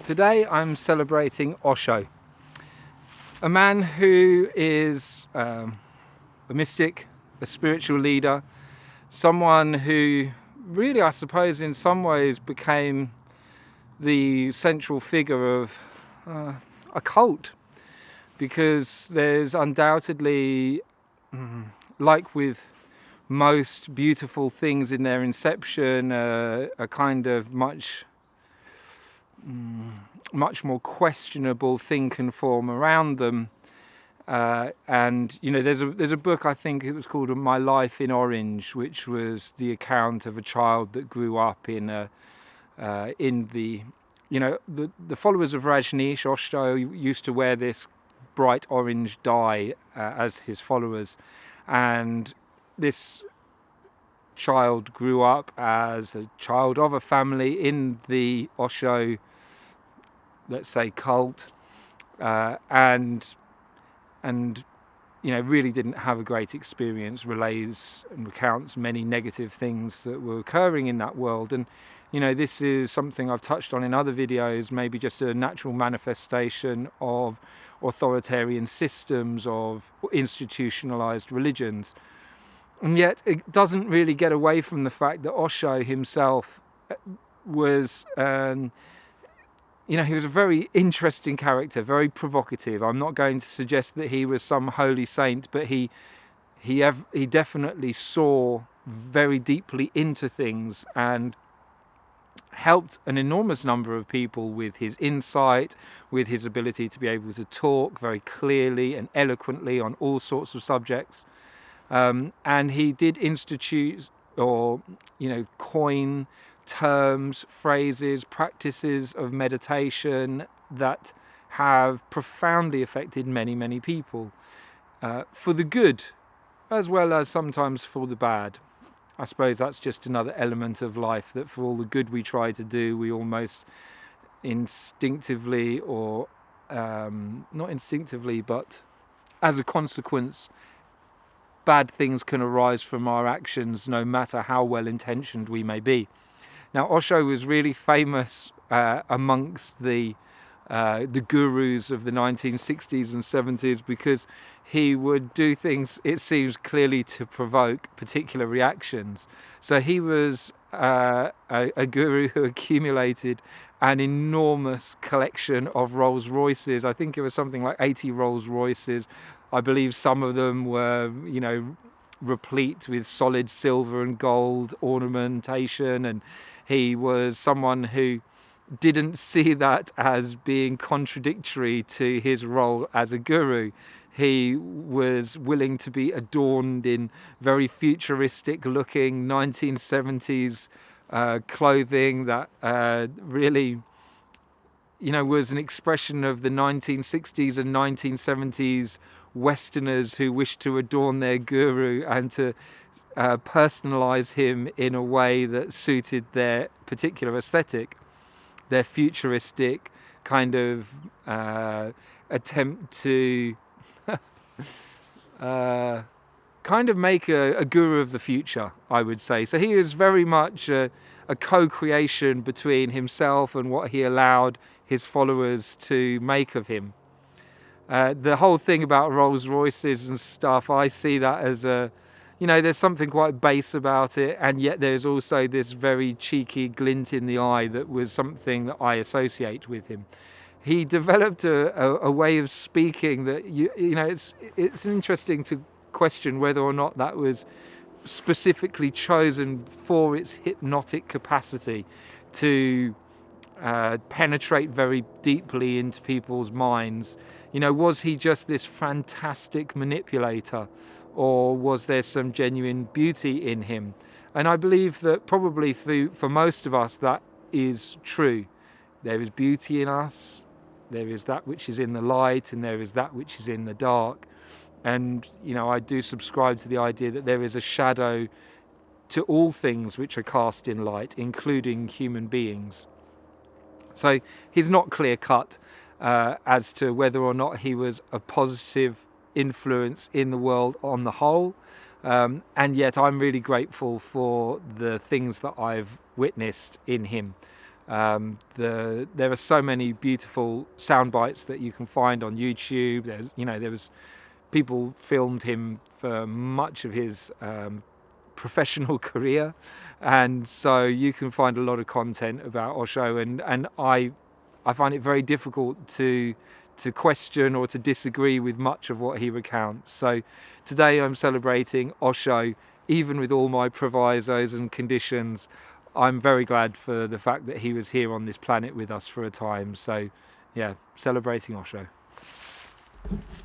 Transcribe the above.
Today I'm celebrating Osho, a man who is a mystic, a spiritual leader, someone who really, I suppose, in some ways became the central figure of a cult, because there's undoubtedly, like with most beautiful things in their inception, a kind of much more questionable think and form around them. And there's a book, I think it was called My Life in Orange, which was the account of a child that grew up in the followers of Rajneesh. Osho used to wear this bright orange dye as his followers, and this child grew up as a child of a family in the Osho, let's say, cult, and really didn't have a great experience, relays and recounts many negative things that were occurring in that world. And this is something I've touched on in other videos, maybe just a natural manifestation of authoritarian systems, of institutionalized religions. And yet it doesn't really get away from the fact that Osho himself was he was a very interesting character, very provocative. I'm not going to suggest that he was some holy saint, but he definitely saw very deeply into things and helped an enormous number of people with his insight, with his ability to be able to talk very clearly and eloquently on all sorts of subjects. And he did institute or coin terms, phrases, practices of meditation that have profoundly affected many, many people, for the good as well as sometimes for the bad. I suppose that's just another element of life, that for all the good we try to do, we almost instinctively, or not instinctively, but as a consequence, bad things can arise from our actions, no matter how well intentioned we may be. Now, Osho was really famous amongst the gurus of the 1960s and 70s because he would do things, it seems, clearly to provoke particular reactions. So he was a guru who accumulated an enormous collection of Rolls Royces. I think it was something like 80 Rolls Royces. I believe some of them were, replete with solid silver and gold ornamentation, and he was someone who didn't see that as being contradictory to his role as a guru. He was willing to be adorned in very futuristic looking 1970s clothing that really was an expression of the 1960s and 1970s Westerners who wished to adorn their guru and to personalize him in a way that suited their particular aesthetic, their futuristic kind of attempt to kind of make a guru of the future, I would say. So he was very much a co-creation between himself and what he allowed his followers to make of him. The whole thing about Rolls Royces and stuff, I see that as there's something quite base about it, and yet there's also this very cheeky glint in the eye that was something that I associate with him. He developed a way of speaking that it's interesting to question whether or not that was specifically chosen for its hypnotic capacity to penetrate very deeply into people's minds. Was he just this fantastic manipulator, or was there some genuine beauty in him? And I believe that probably for most of us that is true. There is beauty in us, there is that which is in the light, and there is that which is in the dark. And I do subscribe to the idea that there is a shadow to all things which are cast in light, including human beings. So he's not clear-cut as to whether or not he was a positive influence in the world on the whole, and yet I'm really grateful for the things that I've witnessed in him. There are so many beautiful sound bites that you can find on YouTube. There was people filmed him for much of his professional career, and so you can find a lot of content about Osho, and I find it very difficult to question or to disagree with much of what he recounts. So today I'm celebrating Osho, even with all my provisos and conditions. I'm very glad for the fact that he was here on this planet with us for a time. So yeah, celebrating Osho.